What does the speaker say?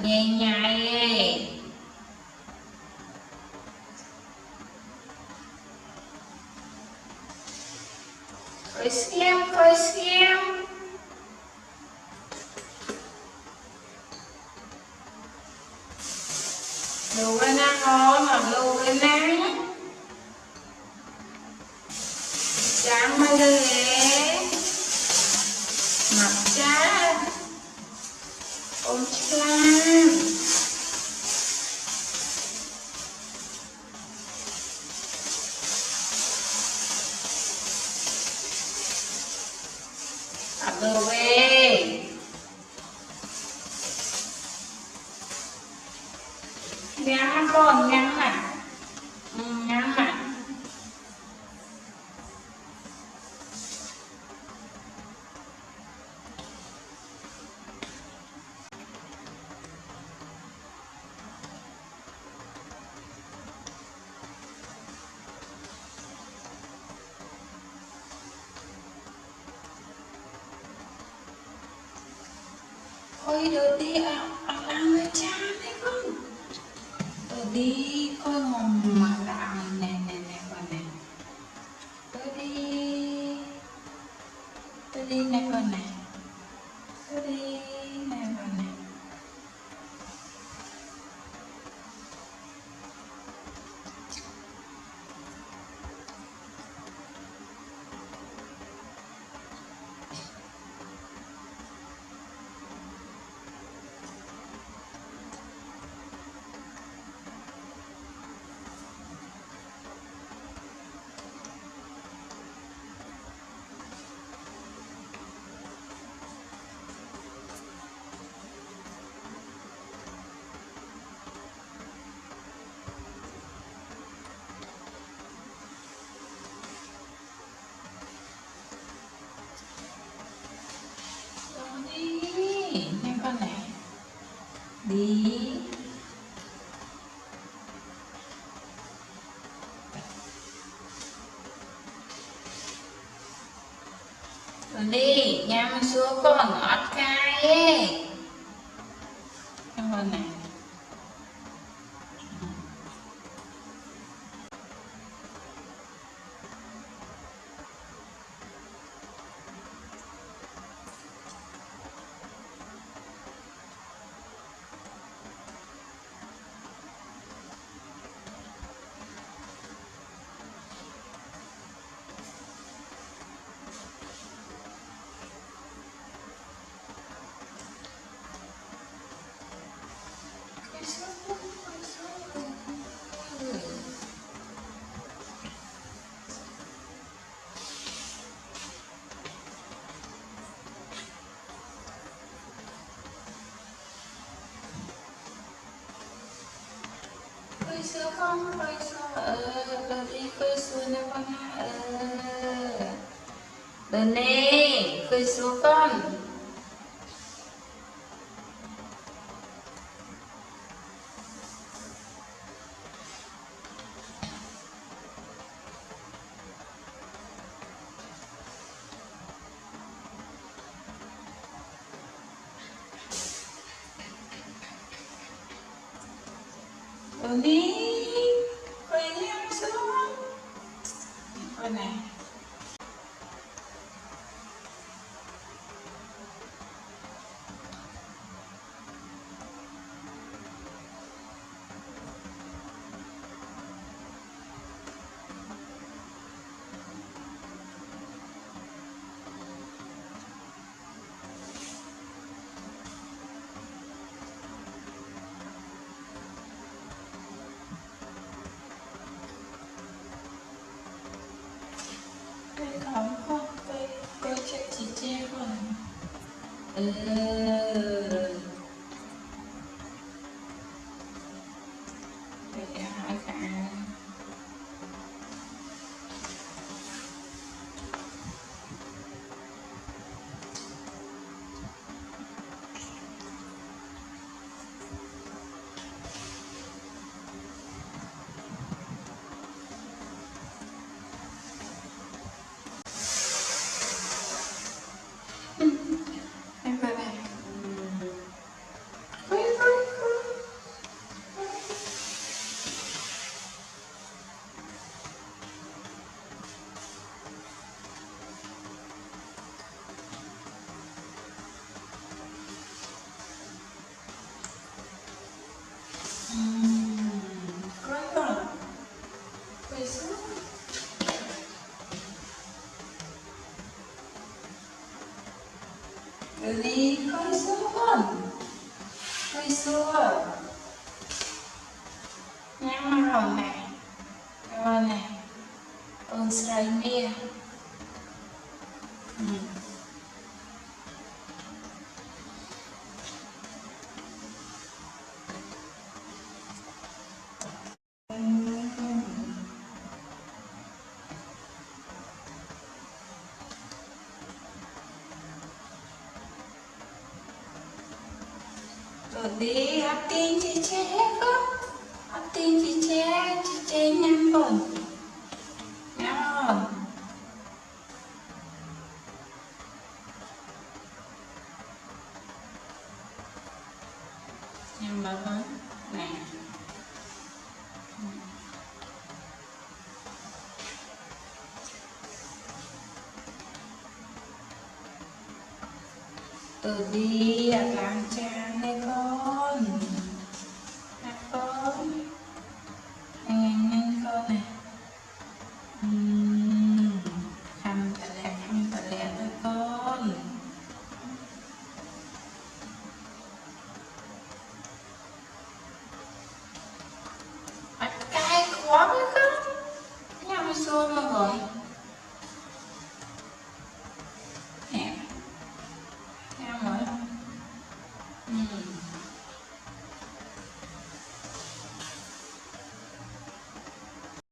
nhai nhai. Coi xem. Đồ cái na ngon mà đồ cái na. Tráng mấy đứa ghé. Mặt cha. Ôm chan. Đồ về. Nhắm con nhắm à. Nhắm à. Ôi đồ đi ăn với cha đấy con. Đồ đi coi ngon mà làm nè con nè. Đồ đi nè con nè. Đồ đi nè con nè. Đi rồi đi nhắm xuống con ngọt cay ấy. Cảm ơn này. Cười sữa con, cười sữa rồi đi cười sữa nè con ha. Rồi nè, cười sữa con. Rồi đi cười nhắm xuống con này. xưa nhắm rồi nè rồi nè sợi nia rồi đi hấp tin chị chế con hấp tin chị chế nhắm rồi nhắm bớt nè từ đi làm cha này con nè con nhanh con này khăm tà lẹ thôi con bắt cay khó quá con nhắm xua mà rồi